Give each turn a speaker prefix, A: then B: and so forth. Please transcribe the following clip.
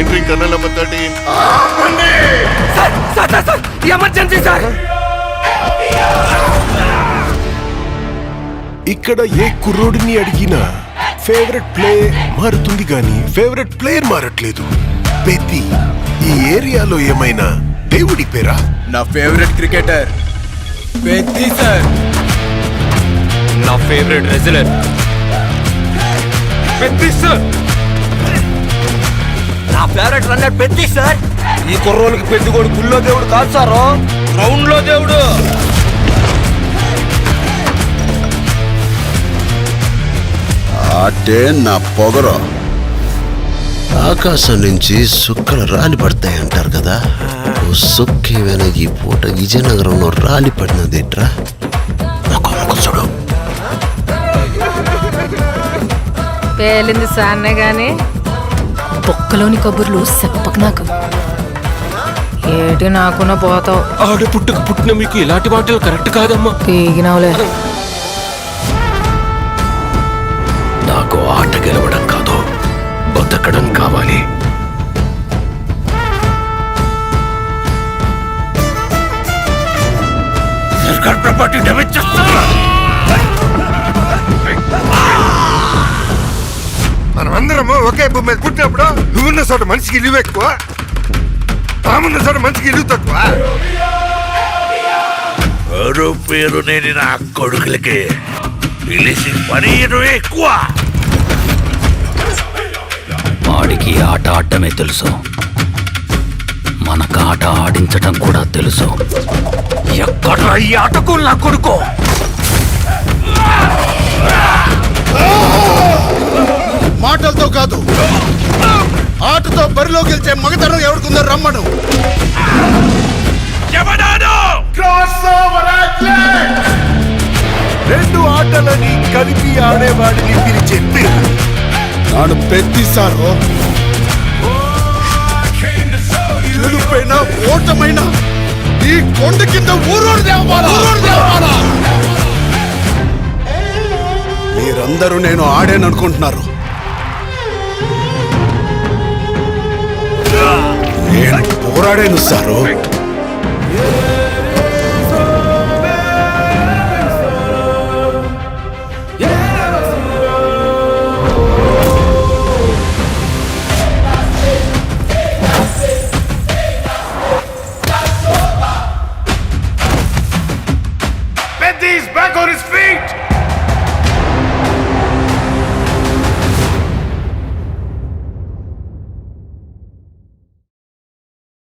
A: Entry colonel number 13.
B: Emergency sir.
C: ఇక్కడ ఏ కుర్రోడిని అడిగినా favourite play మారుతుంది గాని ఫేవరెట్ ప్లేయర్ మారట్లేదు. పెద్ది ఈ ఏరియాలో ఏమైనా దేవుడి పేరా?
D: నా ఫేవరెట్ క్రికెటర్ పెద్ది సార్.
B: నా ఫేవరెట్ రెజ్లర్ పెద్ది సార్. నా ఫేవరెట్ రన్నర్ పెద్ది సార్. ఈ కుర్రోళ్ళకి పెద్ది కూడా గుళ్ళో దేవుడు కాదు సార్, గ్రౌండ్ లో దేవుడు.
E: ఆటే నా పొగరు. ఆకాశం నుంచి సుక్కలు రాలి పడతాయి అంటారు కదా, సుక్కేమైనా ఈ పూట విజయనగరంలో రాలి పడినదేట్రా? చూడు,
F: పేలింది సాన్నే గాని బొక్కలోని కబుర్లు చెప్పకు నాకు. ఏటి నాకున్న పోతావు.
B: ఆడ పుట్టుకు పుట్టిన మీకు ఇలాంటి మాటలు కరెక్ట్ కాదమ్మా.
F: పీగినవులే.
E: నాకు ఆట గెలవడం కాదు, బతకడం కావాలి.
B: సర్కార్ ప్రాపర్టీ డ్యామేజ్ చేస్తా.
A: మనమందరము ఒకే భూమి మీద పుట్టినప్పుడు నువ్వున్న చోట మనిషికి ఇల్లు ఎక్కువ, తామున్న చోట మనిషికి ఇల్లు తక్కువ.
G: పేరు నేను నా కొడుకులకి పిలిచి పని ఎక్కువ.
H: వాడికి ఆట ఆడటమే తెలుసు, మనకు ఆట ఆడించటం కూడా తెలుసు.
B: ఎక్కడ ఈ ఆటకు నా కొడుకు?
E: మాటలతో కాదు, ఆటతో బరిలో గెలిచే మగతనం ఎవరికుందో రమ్మను.
C: రెండు ఆటలని కలిపి ఆడేవాడిని పిలిచే పేరు
E: నాను పెద్ది సారు. గెలుపైనా ఓటమైనా ఈ కొండ కింద ఊరోడు దేవాలా. మీరందరూ నేను ఆడాననుకుంటున్నారు, నేను పోరాడాను సారు.